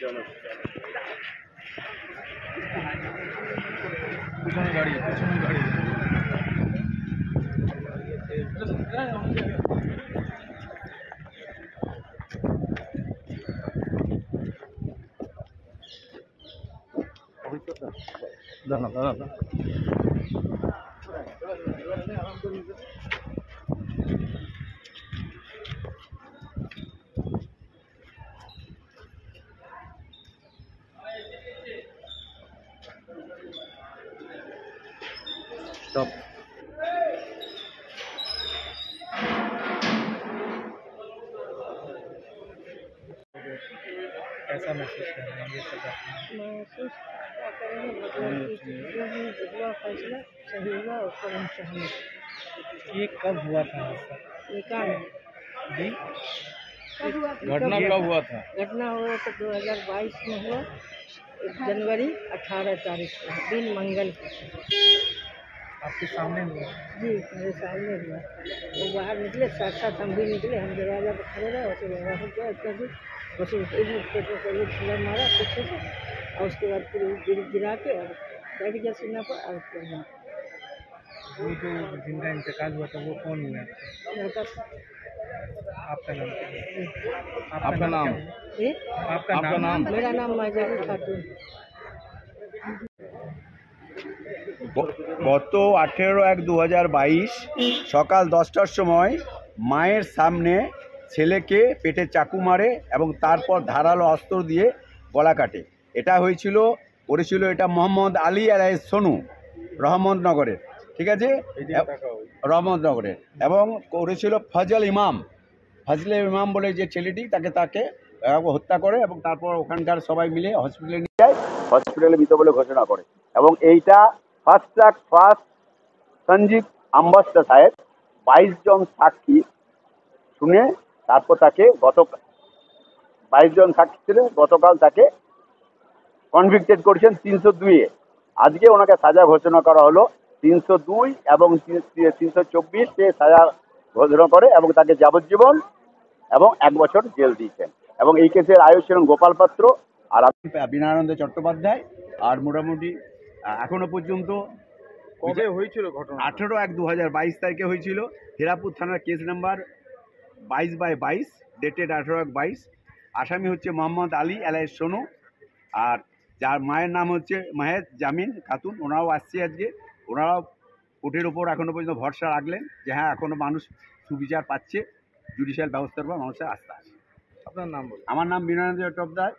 চলো পিছনে গাড়ি দাঁড়া দাঁড়া स्टॉप। कैसा महसूस कर रहे हैं ये सब महसूस क्या करेंगे, भगवान की जो भी हुआ फैसला सही हुआ उसको हम सहमत। ये कब हुआ था हादसा? ये काम जी कब हुआ? घटना कब हुआ था? घटना हुआ तो 2022 में हुआ, जनवरी 18 तारीख को, दिन मंगल को। आपके सामने हुआ? जी मेरे सामने हुआ। वो बाहर निकले, साथ साथ हम भी निकले, हम दरवाजा पर खड़े रहे, वैसे वहाँ हो गया इतना भी बस पेट्रोल को एक सिलर मारा पीछे से, और उसके बाद फिर गिरा के और बैठ गया सीना पर और उसके बाद वो जो जिनका इंतकाल हुआ था वो कौन हुआ? लड़का। आपका नाम क्या है? आपका नाम? ये आपका नाम? मेरा नाम माजरी खातून। গত 18/1/2022 সকাল 10টার সময় মায়ের সামনে ছেলেকে পেটে চাকু মারে এবং তারপর ধারালো অস্ত্র দিয়ে গলা কাটে। এটা করেছিল এটা মোহাম্মদ আলী আলাইহিস সোনু, রহমতনগরের, ঠিক আছে, রহমতনগরের, এবং করেছিল ফজলে ইমাম বলে যে ছেলেটি তাকে হত্যা করে এবং তারপর ওখানকার সবাই মিলে হসপিটালে নিয়ে যায়, হসপিটালে মৃত বলে ঘোষণা করে। এবং এইটা ফার্স্ট সঞ্জীব আম্বাস্তা সাহেব 22 জন সাক্ষী শুনে তারপর তাকে 22 জন সাক্ষী ছিলেন, গতকাল তাকে কনভিক্টেড করেছেন 302-এ। আজকে ওনাকে সাজা ঘোষণা করা হলো 302 এবং 324-এ সাজা ঘোষণা করে এবং তাকে যাবজ্জীবন এবং 1 বছর জেল দিয়েছেন। এবং এই কেসের আয়ু ছিলেন গোপাল পাত্র আর বিনয়ানন্দ চট্টোপাধ্যায়। আর মোটামুটি এখনো পর্যন্ত কবে হয়েছিল ঘটনা? 18/1/2022 তারিখে হয়েছিল। হিরাপুর থানার কেস নাম্বার 22/22, ডেটেড 18/1/22। আসামি হচ্ছে মোহাম্মদ আলী আলাইহিস সোনু, আর যার মায়ের নাম হচ্ছে মাহেদ জামিন খাতুন। ওনারাও আসছে আজকে, ওনারাও কোর্টের ওপর এখনো পর্যন্ত ভরসা রাখলেন যে হ্যাঁ এখনো মানুষ সুবিচার পাচ্ছে, জুডিশিয়াল ব্যবস্থার উপর মানুষের আস্থা আছে। আপনার নাম বলুন। আমার নাম বিনয়ানন্দ চট্টোপাধ্যায়।